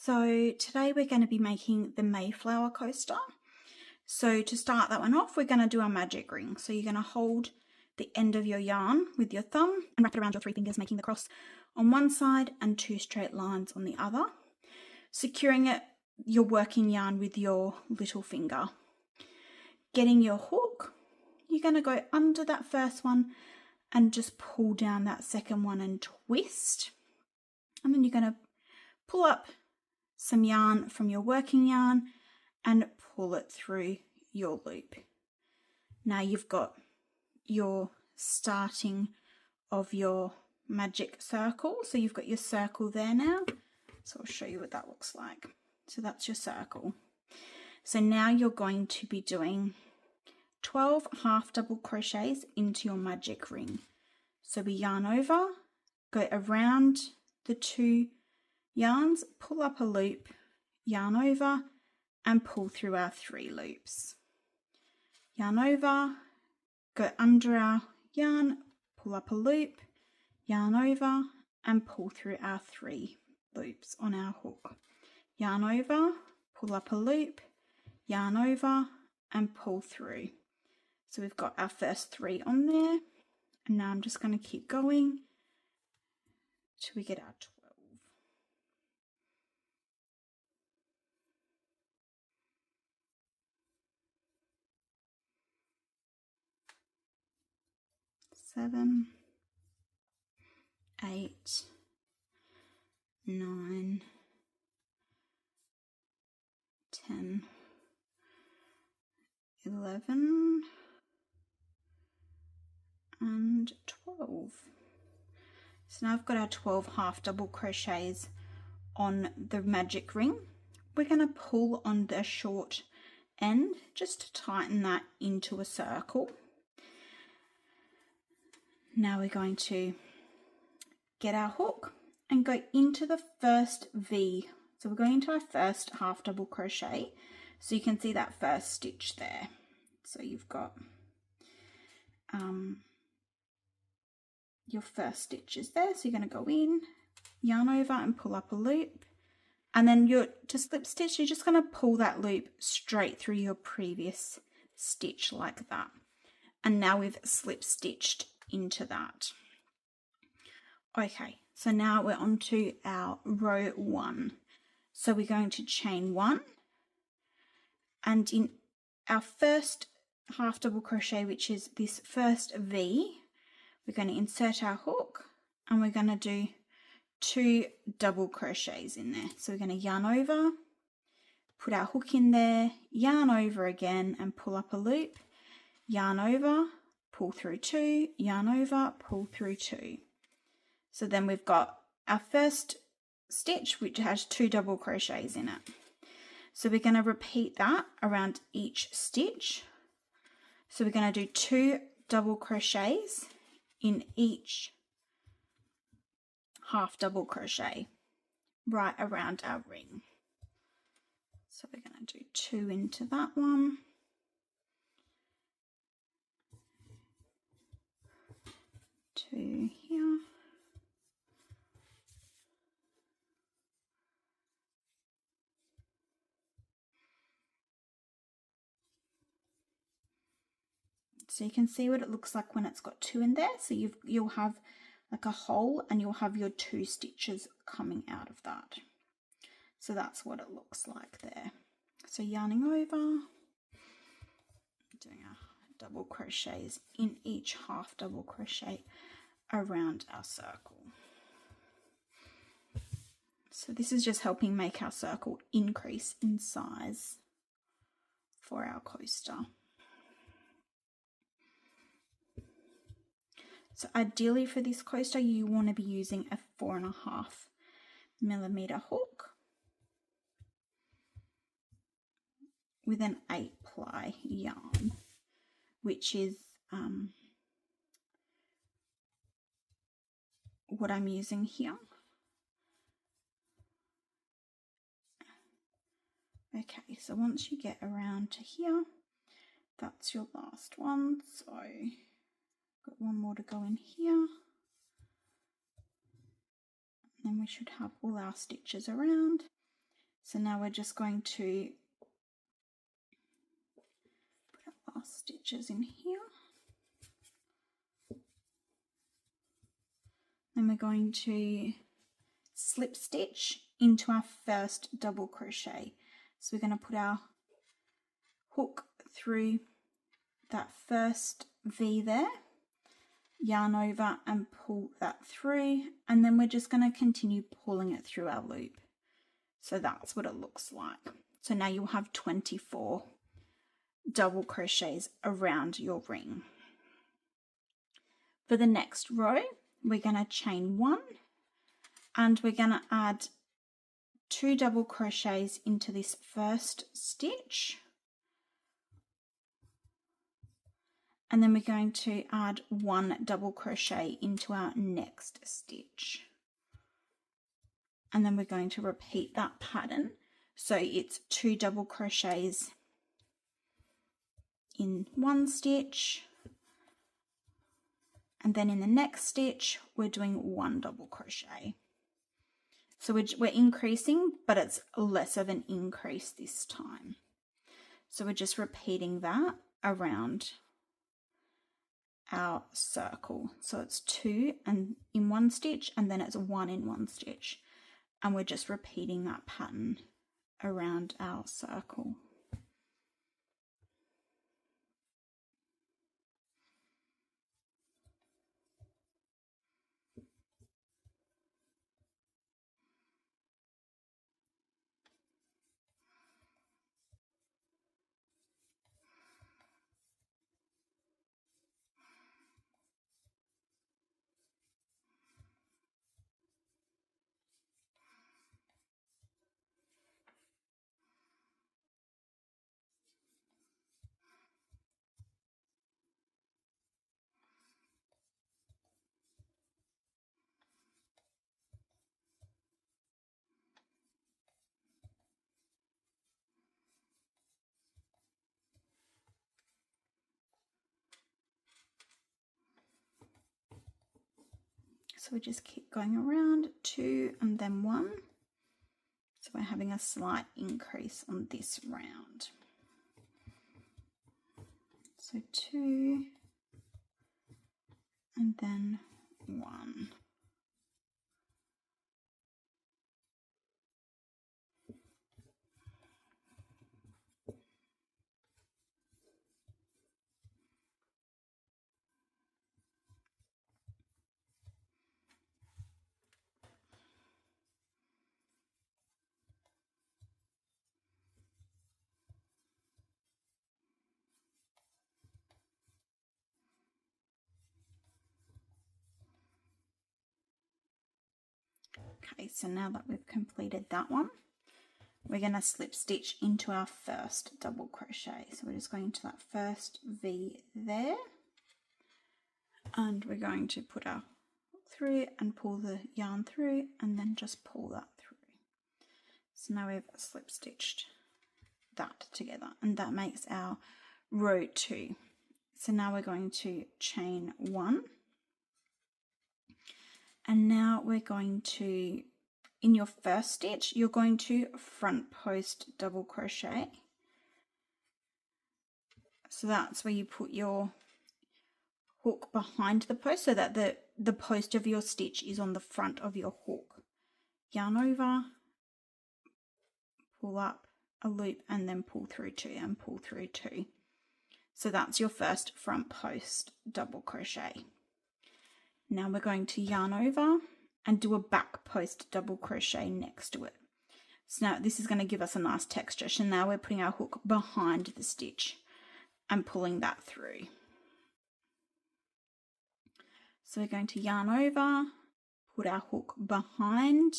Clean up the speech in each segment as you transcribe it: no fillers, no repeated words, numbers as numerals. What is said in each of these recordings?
So today we're going to be making the Mayflower coaster. So to start that one off, we're going to do our magic ring. So you're going to hold the end of your yarn with your thumb and wrap it around your 3 fingers, making the cross on one side and 2 straight lines on the other. Securing your working yarn with your little finger. Getting your hook, you're going to go under that first one and just pull down that second one and twist. And then you're going to pull up some yarn from your working yarn and pull it through your loop. Now you've got your starting of your magic circle. So you've got your circle there now. So I'll show you what that looks like. So that's your circle. So now you're going to be doing 12 half double crochets into your magic ring. So we yarn over, go around the 2 yarns, pull up a loop, yarn over and pull through our 3 loops. Yarn over, go under our yarn, pull up a loop, yarn over and pull through our 3 loops on our hook. Yarn over, pull up a loop, yarn over and pull through. So we've got our first 3 on there, and now I'm just going to keep going till we get our 12. Seven, 8, 9, 10, 11, and 12. So now I've got our 12 half double crochets on the magic ring. We're going to pull on the short end just to tighten that into a circle. Now we're going to get our hook and go into the first V. So we're going into our first half double crochet. So you can see that first stitch there. So you've got your first stitches there. So you're going to go in, yarn over and pull up a loop. And then to slip stitch, you're just going to pull that loop straight through your previous stitch like that. And now we've slip stitched into that. Okay, so now we're on to our row 1. So we're going to chain 1, and in our first half double crochet, which is this first V, we're going to insert our hook and we're going to do 2 double crochets in there. So we're going to yarn over, put our hook in there, yarn over again and pull up a loop, yarn over, pull through 2, yarn over, pull through 2. So then we've got our first stitch which has 2 double crochets in it. So we're going to repeat that around each stitch. So we're going to do 2 double crochets in each half double crochet right around our ring. So we're going to do 2 into that one. 2 here. So you can see what it looks like when it's got 2 in there. So you'll have like a hole and you'll have your 2 stitches coming out of that. So that's what it looks like there. So yarning over, doing our double crochets in each half double crochet around our circle. So this is just helping make our circle increase in size for our coaster. So ideally for this coaster, you want to be using a 4.5mm hook with an 8-ply yarn, which is what I'm using here. Okay, so once you get around to here, that's your last one. So got one more to go in here. Then we should have all our stitches around. So now we're just going to put our last stitches in here. Then we're going to slip stitch into our first double crochet. So we're going to put our hook through that first V there, yarn over and pull that through, and then we're just going to continue pulling it through our loop. So that's what it looks like. So now you'll have 24 double crochets around your ring. For the next row, we're going to chain 1 and we're going to add 2 double crochets into this first stitch, and then we're going to add 1 double crochet into our next stitch, and then we're going to repeat that pattern. So it's 2 double crochets in one stitch, and then in the next stitch we're doing 1 double crochet. So we're increasing, but it's less of an increase this time. So we're just repeating that around our circle. So it's 2 and in one stitch, and then it's 1 in one stitch, and we're just repeating that pattern around our circle. So we just keep going around 2 and then 1. So we're having a slight increase on this round. So 2 and then 1. Okay, so now that we've completed that one, we're going to slip stitch into our first double crochet. So we're just going to that first V there, and we're going to put our hook through and pull the yarn through, and then just pull that through. So now we've slip stitched that together, and that makes our row 2. So now we're going to chain 1, and now we're going to, in your first stitch, you're going to front post double crochet. So that's where you put your hook behind the post so that the post of your stitch is on the front of your hook. Yarn over, pull up a loop, and then pull through 2 and pull through 2. So that's your first front post double crochet. Now we're going to yarn over and do a back post double crochet next to it. So now this is going to give us a nice texture. So now we're putting our hook behind the stitch and pulling that through. So we're going to yarn over, put our hook behind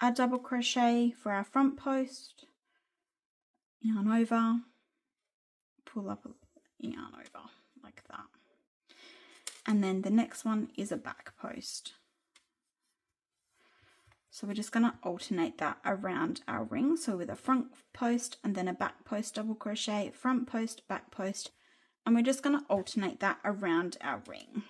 our double crochet for our front post, yarn over, pull up, yarn over like that. And then the next one is a back post. So we're just going to alternate that around our ring. So with a front post and then a back post double crochet, front post, back post, and we're just going to alternate that around our ring.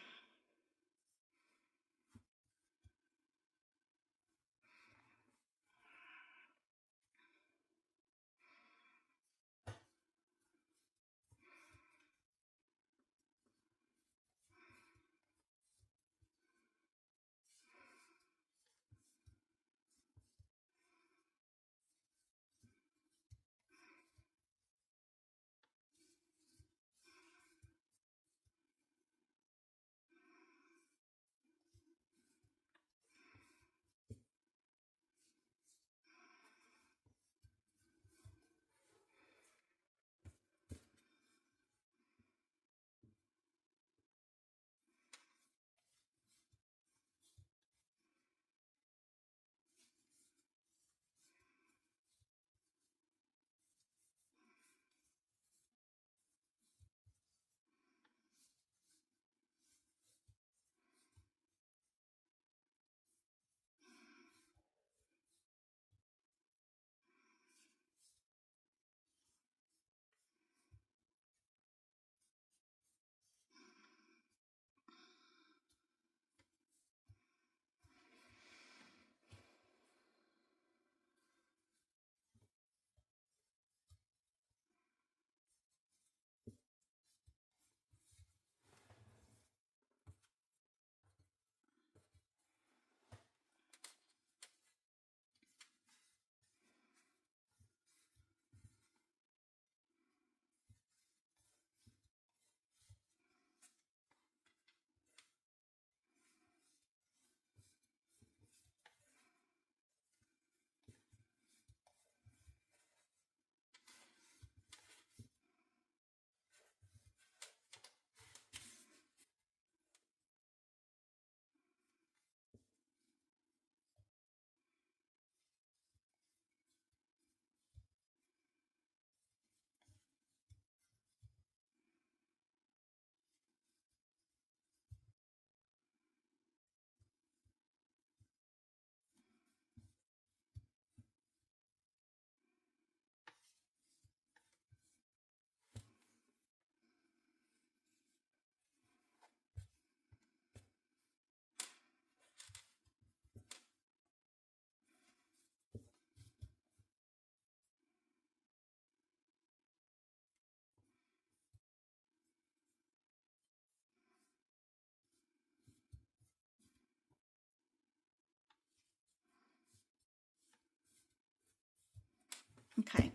Okay,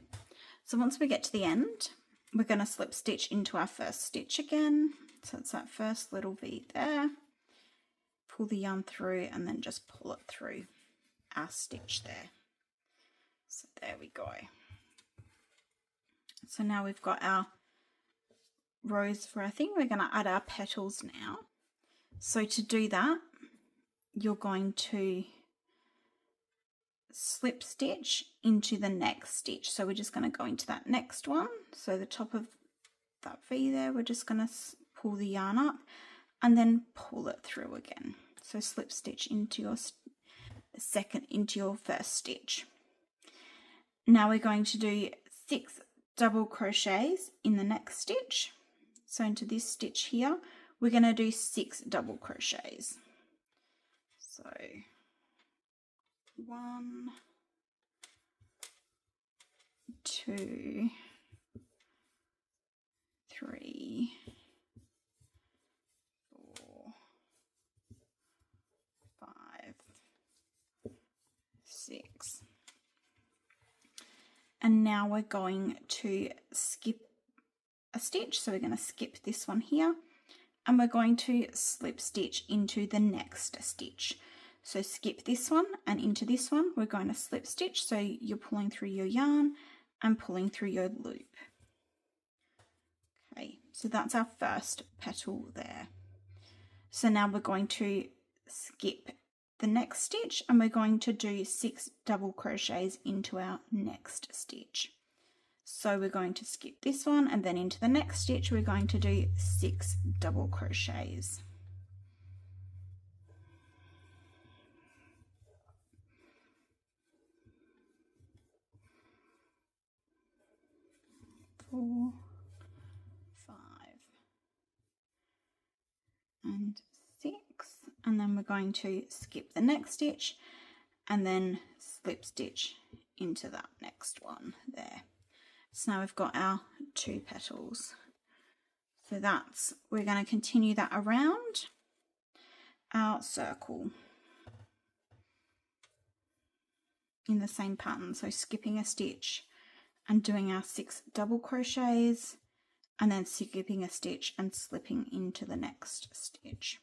so once we get to the end, we're going to slip stitch into our first stitch again. So it's that first little V there. Pull the yarn through and then just pull it through our stitch there. So there we go. So now we've got our rose for our thing. We're going to add our petals now. So to do that, you're going to slip stitch into the next stitch. So we're just going to go into that next one. So the top of that V there, we're just going to pull the yarn up and then pull it through again. So slip stitch into your first stitch. Now we're going to do 6 double crochets in the next stitch. So into this stitch here, we're going to do 6 double crochets. So 1, 2, 3, 4, 5, 6. And now we're going to skip a stitch. So we're going to skip this one here and we're going to slip stitch into the next stitch. So skip this one and into this one, we're going to slip stitch. So you're pulling through your yarn and pulling through your loop. Okay, so that's our first petal there. So now we're going to skip the next stitch and we're going to do 6 double crochets into our next stitch. So we're going to skip this one and then into the next stitch we're going to do 6 double crochets. Four, 5 and 6, and then we're going to skip the next stitch and then slip stitch into that next one there. So now we've got our 2 petals. So we're going to continue that around our circle in the same pattern. So skipping a stitch and doing our 6 double crochets and then skipping a stitch and slipping into the next stitch.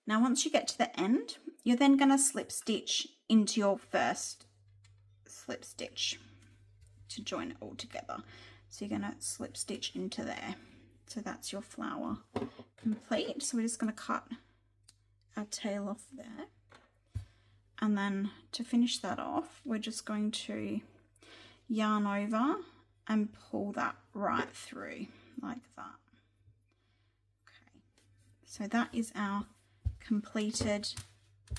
Now once you get to the end, you're then going to slip stitch into your first slip stitch to join it all together. So you're going to slip stitch into there. So that's your flower complete. So we're just going to cut our tail off there. And then to finish that off, we're just going to yarn over and pull that right through like that. Okay, so that is our completed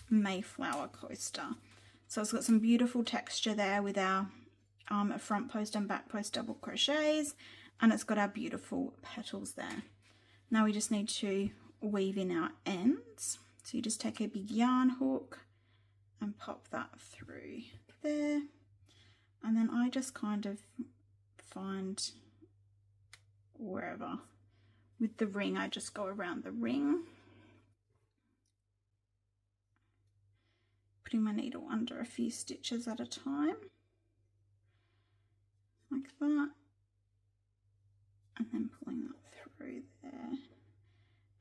Mayflower coaster. So it's got some beautiful texture there with our front post and back post double crochets, and it's got our beautiful petals there. Now we just need to weave in our ends. So you just take a big yarn hook and pop that through there, and then I just kind of find wherever with the ring, I just go around the ring, putting my needle under a few stitches at a time like that, and then pulling that through there,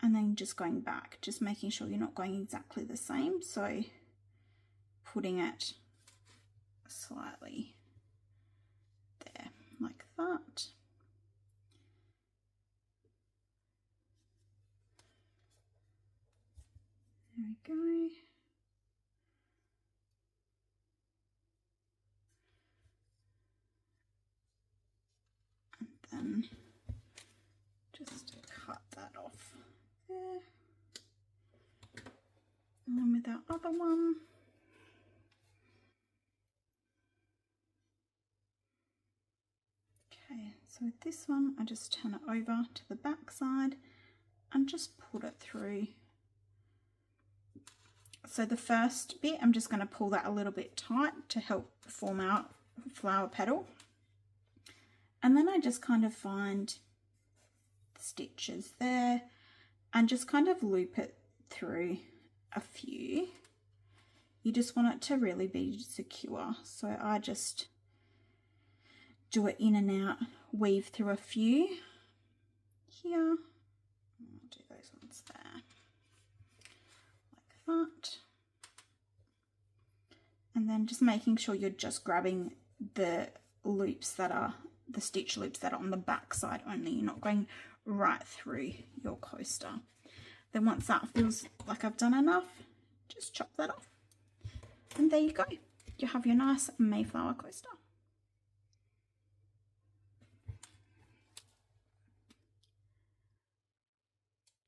and then just going back, just making sure you're not going exactly the same, so putting it slightly there like that. There we go. And then just cut that off there. And then with our other one, okay, so with this one, I just turn it over to the back side and just put it through. So the first bit, I'm just going to pull that a little bit tight to help form our flower petal. And then I just kind of find the stitches there and just kind of loop it through a few. You just want it to really be secure. So I just do it in and out, weave through a few here. I'll do those ones there, like that. And then just making sure you're just grabbing the loops that are, the stitch loops that are on the back side only. You're not going right through your coaster. Then once that feels like I've done enough, just chop that off. And there you go. You have your nice Mayflower coaster.